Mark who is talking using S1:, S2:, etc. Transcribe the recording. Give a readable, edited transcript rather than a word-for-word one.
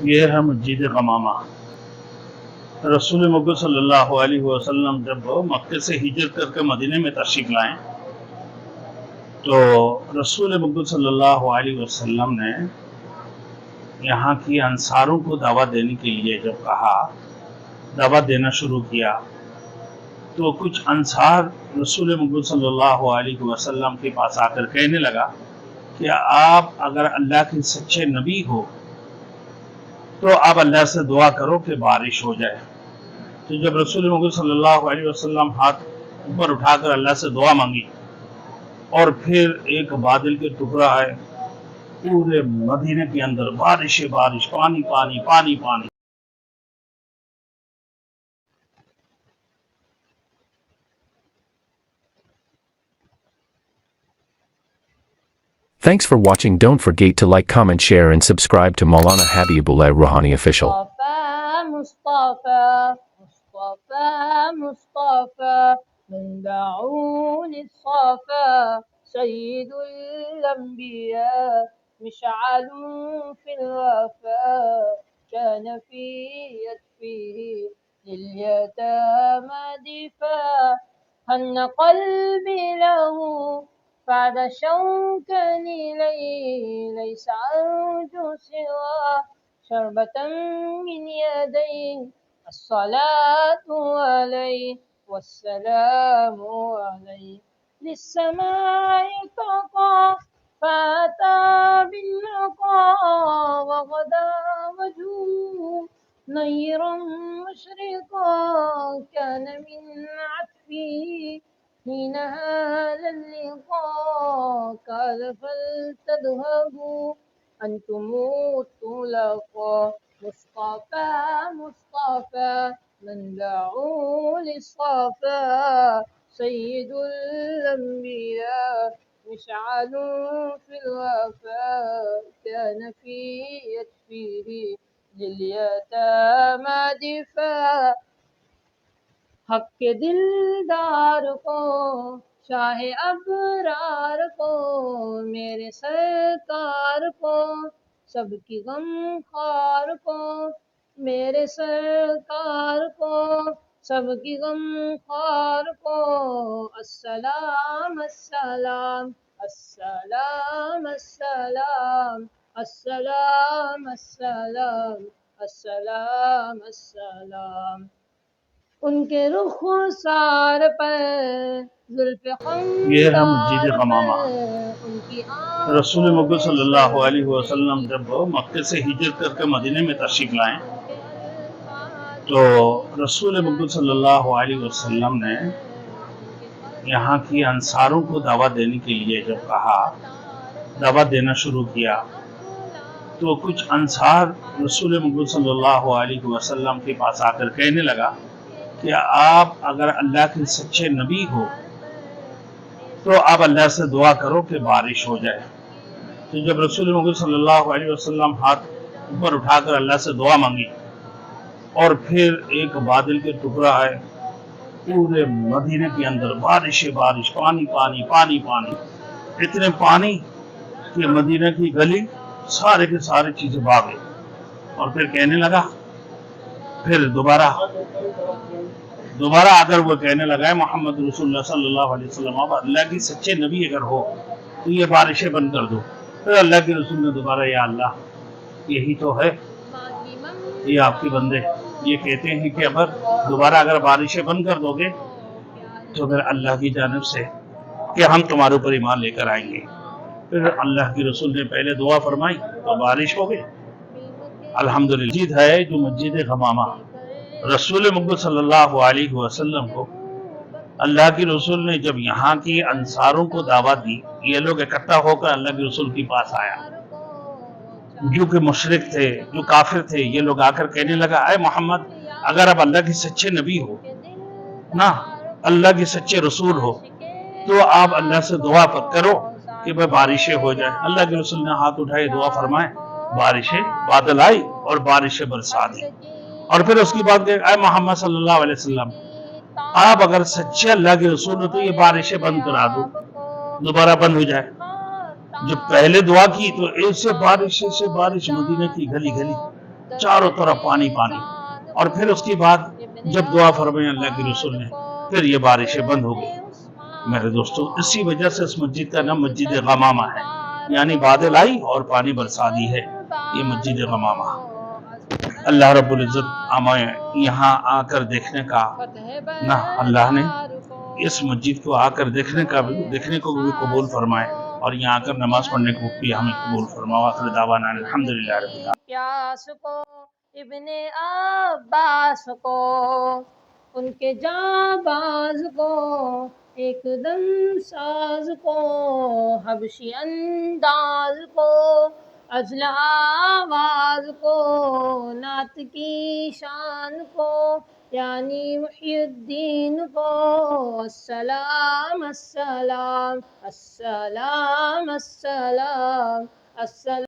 S1: یہ ہے مسجد غمامہ۔ رسول مقبول صلی اللہ علیہ وسلم جب مکے سے ہجرت کر کے مدینے میں تشریف لائیں تو رسول مقبول صلی اللہ علیہ وسلم نے یہاں کی انصاروں کو دعوت دینے کے لیے جب کہا، دعوت دینا شروع کیا، تو کچھ انصار رسول مقبول صلی اللہ علیہ وسلم کے پاس آ کر کہنے لگا کہ آپ اگر اللہ کے سچے نبی ہو تو آپ اللہ سے دعا کرو کہ بارش ہو جائے۔ تو جب رسول مقبول صلی اللہ علیہ وسلم ہاتھ اوپر اٹھا کر اللہ سے دعا مانگی اور پھر ایک بادل کے ٹکڑا ہے، پورے مدینے کے اندر بارش بارش، پانی پانی پانی پانی۔
S2: Thanks for watching. Don't forget to like, comment, share and subscribe to Maulana Habibullah Rouhani Official.
S3: مصطفى مصطفى مصطفى من دعوا للصفا سيد الأنبياء مشعل في الوفاء كان في يدفه لليتامى دفاع هن قلبي له بعد شوكني ليس أرجو سواه شربة من يديه الصلاة عليه والسلام عليه للسماء ارتقى فأتى بالنقى وغدا وجهه نيرا مشرقا كان من عطفه حين هذا اللقاء قال فلتذهبوا أنتم الطلقاء مصطفى مصطفى من دعوا للصفا سيد الأنبياء مشعل في الوفاء كان في يدفه لليتامى دفاع حق کے دلدار کو شاہ ابرار کو میرے سرکار کو سب کی غم خوار کو میرے سرکار کو سب کی غم خوار کو السلام السلام السلام السلام السلام السلام السلام السلام ان کے رخسار پر زلف
S1: یہ ہے
S3: خمار
S1: مسجد غمامہ۔
S3: پر ان کی
S1: رسول مقبول صلی اللہ
S3: آنکھوں
S1: علیہ وسلم جب مکے سے ہجرت کر کے مدینے میں تشریف لائیں تو رسول مقبول صلی اللہ علیہ وسلم نے یہاں کی انصاروں کو دعوت دینے کے لیے جب کہا، دعوت دینا شروع کیا، تو کچھ انصار رسول مقبول صلی اللہ علیہ وسلم کے پاس آ کر کہنے لگا کہ آپ اگر اللہ کے سچے نبی ہو تو آپ اللہ سے دعا کرو کہ بارش ہو جائے۔ تو جب رسول مقبول صلی اللہ علیہ وسلم ہاتھ اوپر اٹھا کر اللہ سے دعا مانگی اور پھر ایک بادل کے ٹکڑا ہے، پورے مدینے کے اندر بارش بارش، پانی پانی پانی پانی، اتنے پانی کہ مدینہ کی گلی سارے کے سارے چیزیں بھاگ گئی۔ اور پھر کہنے لگا، پھر دوبارہ اگر وہ کہنے لگا ہے محمد رسول اللہ صلی اللہ علیہ وسلم اب اللہ کی سچے نبی اگر ہو تو یہ بارشیں بند کر دو۔ پھر اللہ کے رسول نے دوبارہ یا اللہ یہی تو ہے، یہ آپ کے بندے یہ کہتے ہیں کہ دوبارہ اگر بارشیں بند کر دو گے تو پھر اللہ کی جانب سے کہ ہم تمہارے اوپر ایمان لے کر آئیں گے۔ پھر اللہ کی رسول نے پہلے دعا فرمائی تو بارش ہو گئی۔ الحمدللہ مسجد ہے جو مسجد غمامہ، رسول مقبول صلی اللہ علیہ وسلم کو اللہ کی رسول نے جب یہاں کی انصاروں کو دعوت دی، یہ لوگ اکٹھا ہو کر اللہ کے رسول کے پاس آیا، جو کہ مشرک تھے، جو کافر تھے، یہ لوگ آ کر کہنے لگا اے محمد اگر آپ اللہ کے سچے نبی ہو نا، اللہ کے سچے رسول ہو تو آپ اللہ سے دعا پر کرو کہ بارشیں ہو جائیں۔ اللہ کے رسول نے ہاتھ اٹھائے، دعا فرمائے، بارشیں بادل آئی اور بارشیں برسا دی۔ اور پھر اس کی بات کہ اے محمد صلی اللہ علیہ وسلم آپ اگر سچے اللہ کے رسول ہو تو یہ بارشیں بند کرا دو، دوبارہ بند ہو جائے۔ جب پہلے دعا کی تو ایک سے بارش مدینہ کی گلی گلی چاروں طرف پانی پانی، اور پھر اس کے بعد جب دعا فرمائی اللہ کے رسول نے، پھر یہ بارشیں بند ہو گئی۔ میرے دوستو، اسی وجہ سے اس مسجد کا نام مسجد غمامہ ہے، یعنی بادل آئی اور پانی برسا دی ہے، یہ مسجد غمامہ۔ اللہ رب العزت ہمیں یہاں آ کر دیکھنے کا نہ، اللہ نے اس مسجد کو آ کر دیکھنے کو بھی قبول فرمائے، اور یہاں آ کر نماز پڑھنے کو بھی ہمیں قبول فرمائے۔ وآخر دعوانا الحمدللہ رب العالمین۔
S3: پیاس کو ابن عباس کو، ان کے جانباز کو، ایک دم ساز کو، حبشی انداز کو، عجل آواز کو، نعت کی شان کو، یعنی محی الدین کو، السلام السلام السلام السلام السلام۔